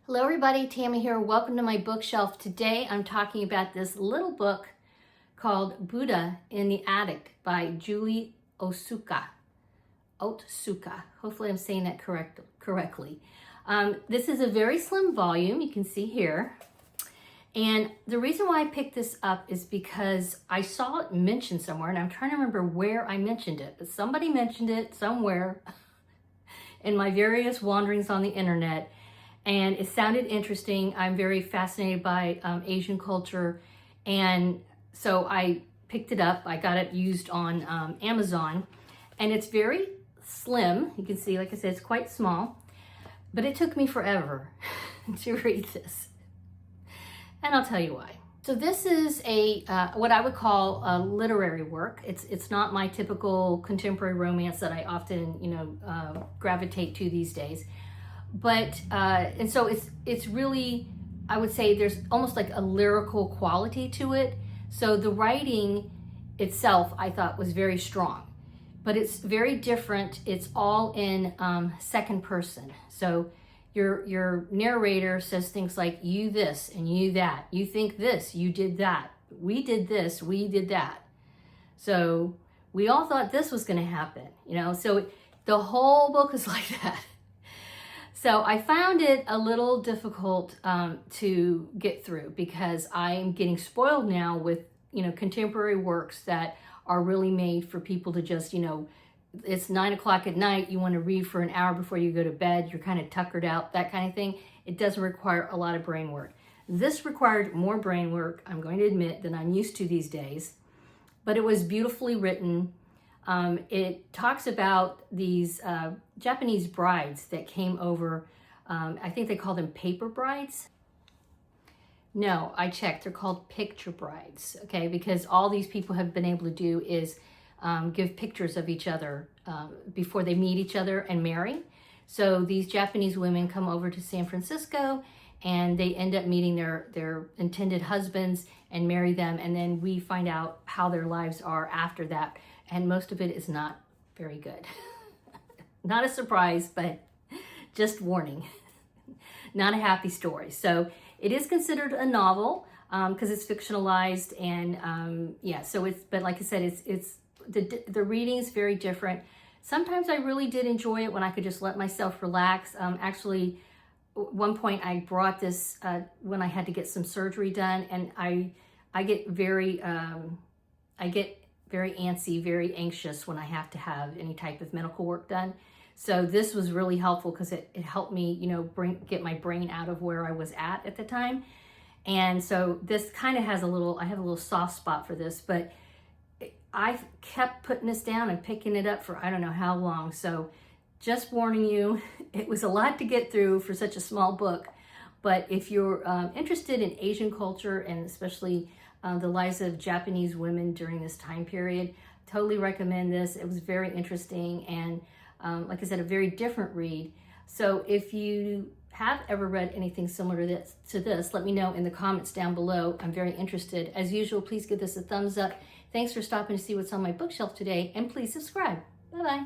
Hello everybody, Tammy here. Welcome to my bookshelf. Today I'm talking about this little book called Buddha in the Attic by Julie Otsuka. Hopefully I'm saying that correctly. This is a very slim volume, you can see here. And the reason why I picked this up is because I saw it mentioned somewhere, and I'm trying to remember where I mentioned it, but somebody mentioned it somewhere in my various wanderings on the internet. And it sounded interesting. I'm very fascinated by Asian culture. And so I picked it up. I got it used on Amazon. And it's very slim. You can see, like I said, it's quite small. But it took me forever to read this. And I'll tell you why. So this is a what I would call a literary work. It's not my typical contemporary romance that I often, gravitate to these days. But and so it's really, I would say there's almost like a lyrical quality to it. So the writing itself I thought was very strong, but it's very different. It's all in second person. So your narrator says things like you this and you that, you think this, you did that, we did this, we did that. So we all thought this was going to happen, so the whole book is like that. So I found it a little difficult to get through because I'm getting spoiled now with, contemporary works that are really made for people to just, it's 9 o'clock at night, you want to read for an hour before you go to bed, you're kind of tuckered out, that kind of thing. It doesn't require a lot of brain work. This required more brain work, I'm going to admit, than I'm used to these days, but it was beautifully written. It talks about these Japanese brides that came over. I think they call them paper brides. No, I checked. They're called picture brides, okay? Because all these people have been able to do is give pictures of each other before they meet each other and marry. So these Japanese women come over to San Francisco and they end up meeting their intended husbands and marry them. And then we find out how their lives are after that. And most of it is not very good. Not a surprise, but just warning. Not a happy story. So it is considered a novel because it's fictionalized, and so but like I said, it's the reading is very different. Sometimes I really did enjoy it when I could just let myself relax. Actually, at one point I brought this when I had to get some surgery done, and I get very antsy, very anxious when I have to have any type of medical work done. So this was really helpful because it helped me, get my brain out of where I was at the time. And so this kind of has I have a little soft spot for this, but I've kept putting this down and picking it up for I don't know how long. So just warning you, it was a lot to get through for such a small book. But if you're interested in Asian culture and especially the lives of Japanese women during this time period, totally recommend this. It was very interesting and like I said, a very different read. So if you have ever read anything similar to this, let me know in the comments down below. I'm very interested. As usual, please give this a thumbs up. Thanks for stopping to see what's on my bookshelf today, and please subscribe. Bye-bye.